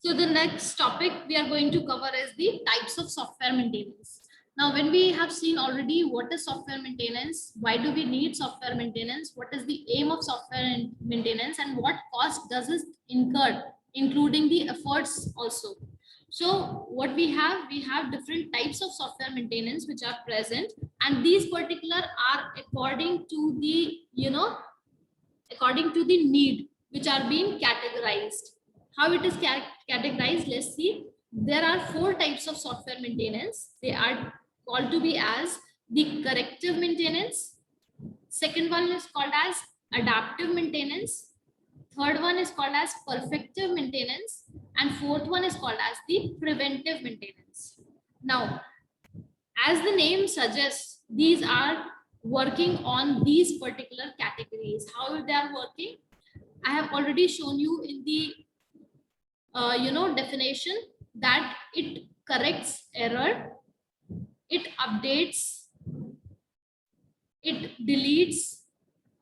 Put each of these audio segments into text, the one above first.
So the next topic we are going to cover is the types of software maintenance. Now, when we have seen already what is software maintenance, why do we need software maintenance, what is the aim of software maintenance, and what cost does it incur, including the efforts also. So what we have different types of software maintenance which are present, and these particular are according to the, according to the need, which are being categorized. How it is categorized, let's see. There are 4 types of software maintenance. They are called to be as the corrective maintenance. Second one is called as adaptive maintenance. Third one is called as perfective maintenance, and fourth one is called as the preventive maintenance. Now, as the name suggests, these are working on these particular categories. How they are working, I have already shown you in the definition that it corrects error, it updates, it deletes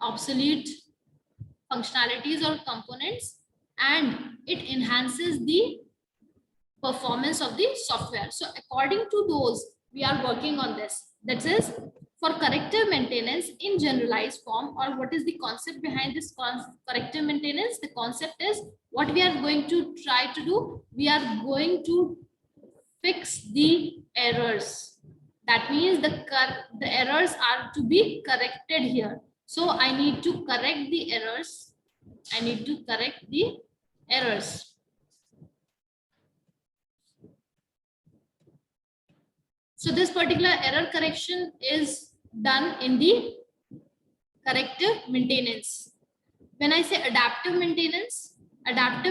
obsolete functionalities or components, and it enhances the performance of the software. So according to those, we are working on this. That is, for corrective maintenance in generalized form, or what is the concept behind this corrective maintenance? The concept is, what we are going to try to do, we are going to fix the errors. That means the errors are to be corrected here. So I need to correct the errors. I need to correct the errors. So this particular error correction is done in the corrective maintenance. When I say adaptive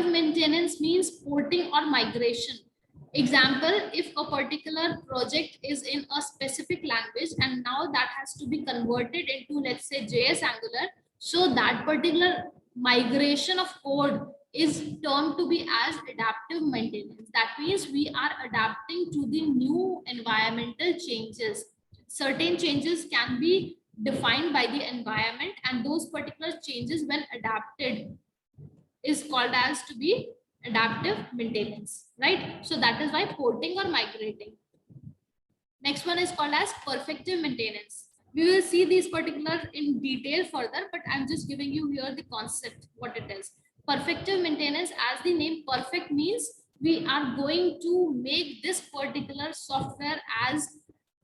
maintenance means porting or migration. Example, if a particular project is in a specific language and now that has to be converted into, let's say, JS Angular, so that particular migration of code is termed to be as adaptive maintenance. That means we are adapting to the new environmental changes. Certain changes can be defined by the environment, and those particular changes, when adapted, is called as to be adaptive maintenance, right? So that is why porting or migrating. Next one is called as perfective maintenance. We will see these particular in detail further, but I'm just giving you here the concept, what it is. Perfective maintenance, as the name perfect means, we are going to make this particular software as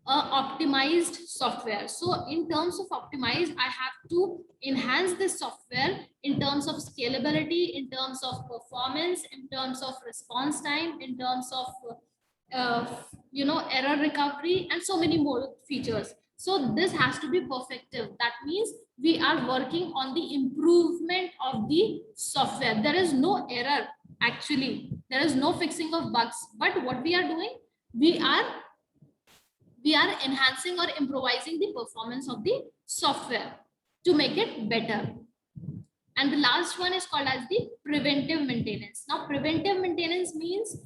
optimized software. So in terms of optimized, I have to enhance this software in terms of scalability, in terms of performance, in terms of response time, in terms of error recovery, and so many more features. So this has to be perfective. That means we are working on the improvement of the software. There is no error, actually. There is no fixing of bugs. But what we are doing, we are enhancing or improvising the performance of the software to make it better. And the last one is called as the preventive maintenance. Now, preventive maintenance means,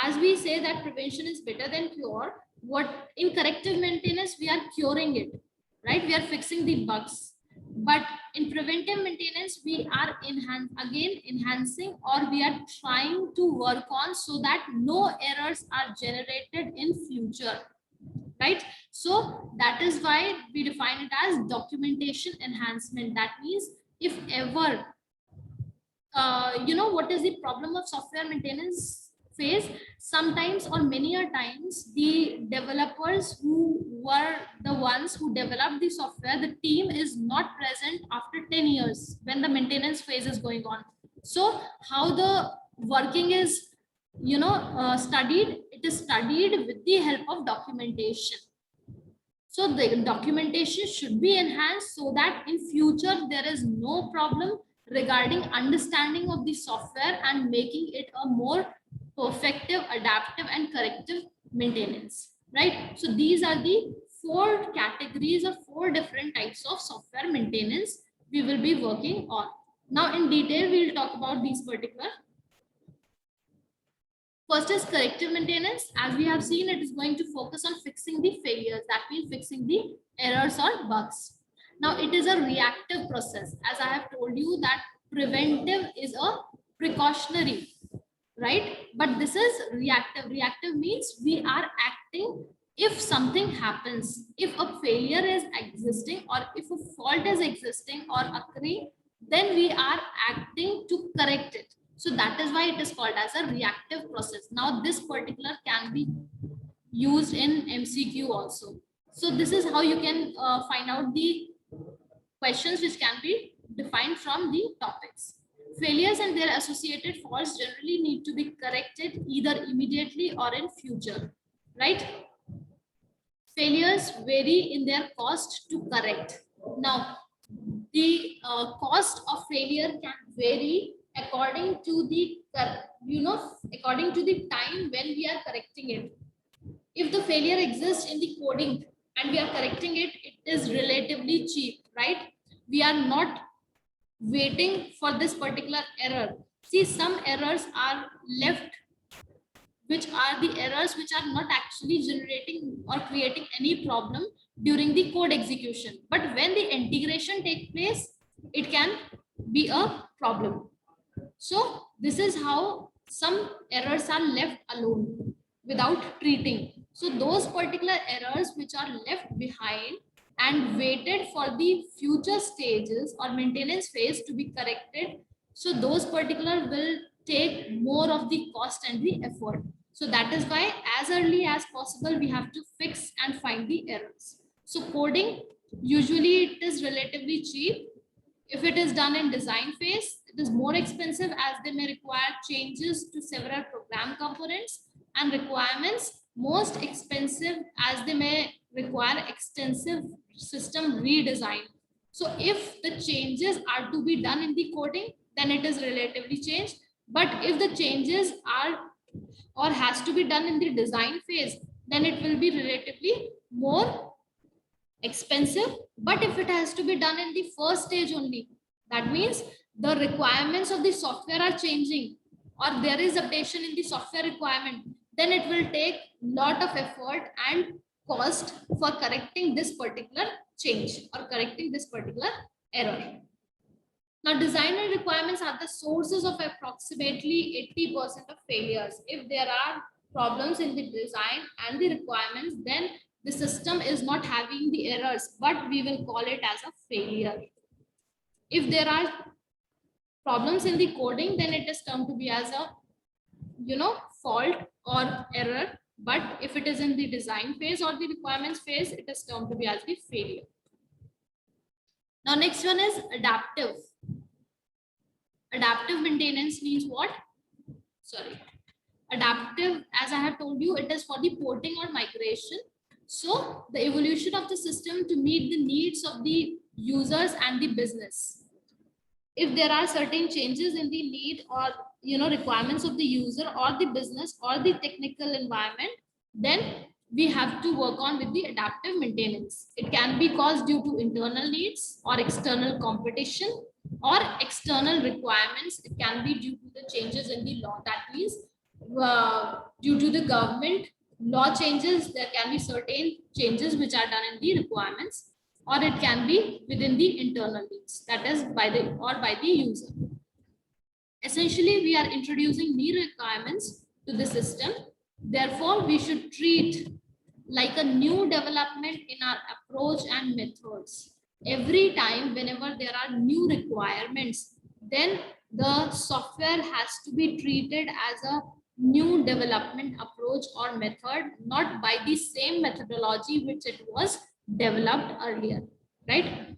as we say that prevention is better than cure, what in corrective maintenance, we are curing it, right? We are fixing the bugs. But in preventive maintenance, we are enhancing, or we are trying to work on so that no errors are generated in future, right? So that is why we define it as documentation enhancement. That means if ever, what is the problem of software maintenance phase? Sometimes, or many a times, the developers who were the ones who developed the software, the team is not present after 10 years when the maintenance phase is going on. So how the working is, studied? It is studied with the help of documentation. So the documentation should be enhanced so that in future there is no problem regarding understanding of the software and making it a more perfective, adaptive, and corrective maintenance, right? So these are the 4 categories or 4 different types of software maintenance we will be working on. Now in detail, we will talk about these particular. First is corrective maintenance. As we have seen, it is going to focus on fixing the failures. That means fixing the errors or bugs. Now it is a reactive process. As I have told you that preventive is a precautionary, right? But this is reactive. Reactive means we are acting if something happens, if a failure is existing or if a fault is existing or occurring, then we are acting to correct it. So that is why it is called as a reactive process. Now this particular can be used in MCQ also. So this is how you can find out the questions which can be defined from the topics. Failures and their associated faults generally need to be corrected either immediately or in future, right? Failures vary in their cost to correct. Now, the cost of failure can vary according to the, according to the time when we are correcting it. If the failure exists in the coding and we are correcting it, it is relatively cheap, right? We are not waiting for this particular error. See, some errors are left, which are the errors which are not actually generating or creating any problem during the code execution. But when the integration takes place, it can be a problem. So this is how some errors are left alone without treating. So those particular errors which are left behind and waited for the future stages or maintenance phase to be corrected, so those particular will take more of the cost and the effort. So that is why as early as possible we have to fix and find the errors. So coding, usually it is relatively cheap. If it is done in design phase, it is more expensive as they may require changes to several program components and requirements. Most expensive as they may require extensive system redesign. So if the changes are to be done in the coding, then it is relatively changed. But if the changes are or has to be done in the design phase, then it will be relatively more expensive. But if it has to be done in the first stage only, that means the requirements of the software are changing or there is updation in the software requirement, then it will take lot of effort and cost for correcting this particular change or correcting this particular error. Now, design and requirements are the sources of approximately 80% of failures. If there are problems in the design and the requirements, then the system is not having the errors, but we will call it as a failure. If there are problems in the coding, then it is termed to be as a, fault or error. But if it is in the design phase or the requirements phase, it is termed to be as the failure. Now, next one is adaptive. Adaptive maintenance means what? Sorry. Adaptive, as I have told you, it is for the porting or migration. So the evolution of the system to meet the needs of the users and the business. If there are certain changes in the need or requirements of the user or the business or the technical environment, then we have to work on with the adaptive maintenance. It can be caused due to internal needs or external competition or external requirements. It can be due to the changes in the law. That means due to the government law changes, there can be certain changes which are done in the requirements, or it can be within the internal needs, that is by the user. Essentially, we are introducing new requirements to the system. Therefore, we should treat like a new development in our approach and methods. Every time whenever there are new requirements, then the software has to be treated as a new development approach or method, not by the same methodology which it was developed earlier, right?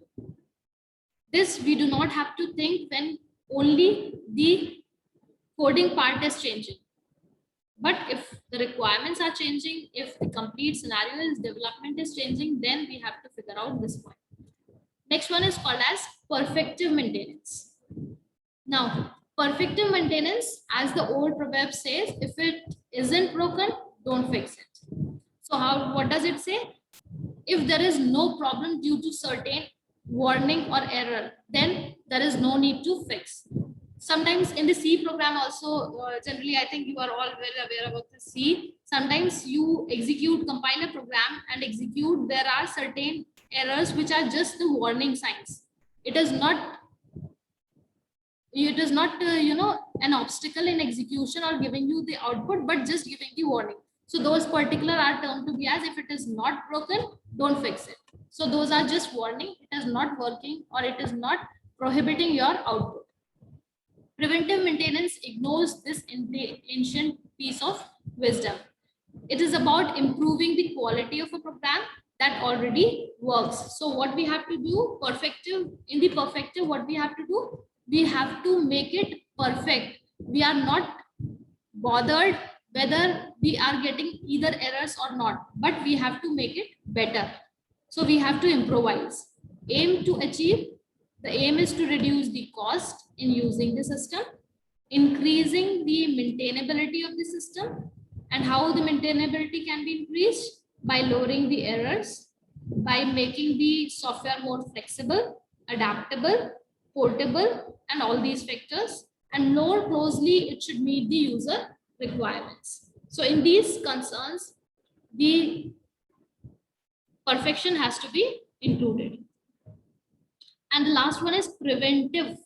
This we do not have to think when only the coding part is changing. But if the requirements are changing, if the complete scenario is development is changing, then we have to figure out this point. Next one is called as perfective maintenance. Now, perfective maintenance, as the old proverb says, if it isn't broken, don't fix it. So what does it say? If there is no problem due to certain warning or error, then there is no need to fix. Sometimes in the C program also, generally I think you are all very aware about the C. Sometimes you compile a program and execute, there are certain errors which are just the warning signs. It is not it is not an obstacle in execution or giving you the output, but just giving the warning. So those particular are termed to be as, if it is not broken, don't fix it. So those are just warning, it is not working or it is not prohibiting your output. Preventive maintenance ignores this ancient piece of wisdom. It is about improving the quality of a program that already works. So what we have to do, in the perfective, what we have to do, we have to make it perfect. We are not bothered whether we are getting either errors or not, but we have to make it better. So we have to improvise. Aim to achieve, the aim is to reduce the cost in using the system, increasing the maintainability of the system. And how the maintainability can be increased? By lowering the errors, by making the software more flexible, adaptable, portable, and all these factors. And more closely, it should meet the user requirements. So in these concerns, the perfection has to be included. And the last one is preventive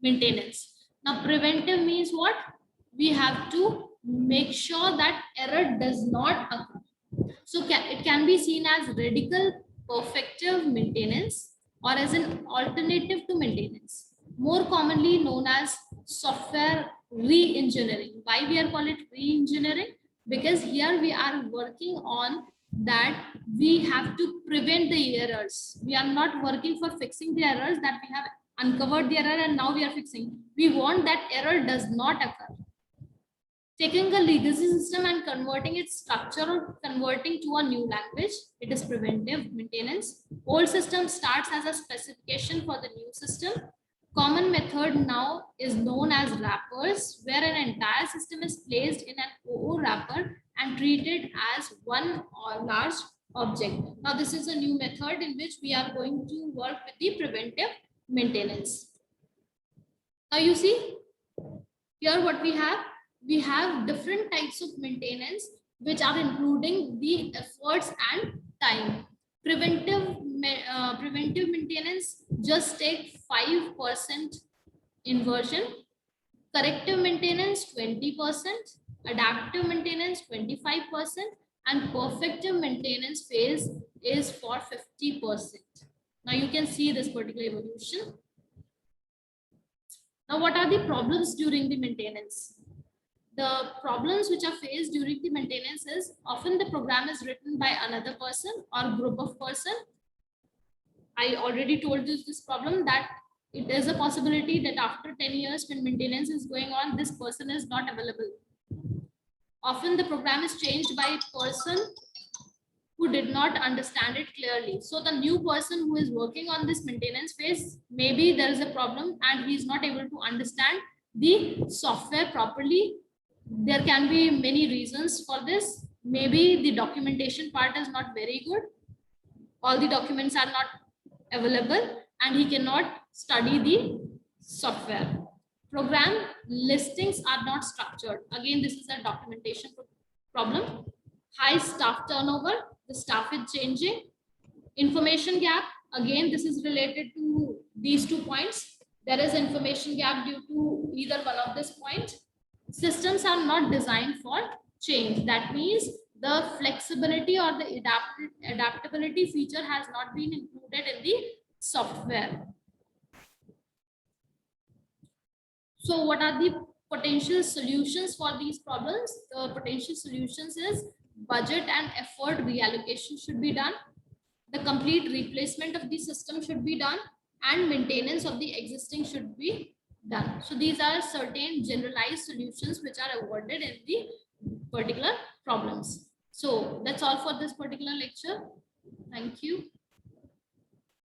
maintenance. Now, preventive means what? We have to make sure that error does not occur. So it can be seen as radical perfective maintenance or as an alternative to maintenance, more commonly known as software re-engineering. Why we are call it re-engineering? Because here we are working on that we have to prevent the errors. We are not working for fixing the errors that we have uncovered the error and now we are fixing. We want that error does not occur. Taking a legacy system and converting its structure or converting to a new language, it is preventive maintenance. Old system starts as a specification for the new system. Common method now is known as wrappers, where an entire system is placed in an OO wrapper and treated as one or large object. Now this is a new method in which we are going to work with the preventive maintenance. Now you see here what we have different types of maintenance which are including the efforts and time. Preventive maintenance just take 5% inversion, corrective maintenance 20%, adaptive maintenance 25%, and perfective maintenance phase is for 50%. Now you can see this particular evolution. Now, what are the problems during the maintenance? The problems which are faced during the maintenance is often the program is written by another person or group of person. I already told you this problem that it is a possibility that after 10 years when maintenance is going on, this person is not available. Often the program is changed by a person who did not understand it clearly. So the new person who is working on this maintenance phase, maybe there is a problem and he is not able to understand the software properly. There can be many reasons for this. Maybe the documentation part is not very good. All the documents are not available and he cannot study the software. Program listings are not structured. Again, this is a documentation problem. High staff turnover, the staff is changing. Information gap, again, this is related to these 2 points. There is information gap due to either one of this point. Systems are not designed for change. That means the flexibility or the adaptability feature has not been included in the software. So what are the potential solutions for these problems? The potential solutions is budget and effort reallocation should be done. The complete replacement of the system should be done, and maintenance of the existing should be done. So these are certain generalized solutions which are awarded in the particular problems. So that's all for this particular lecture. Thank you.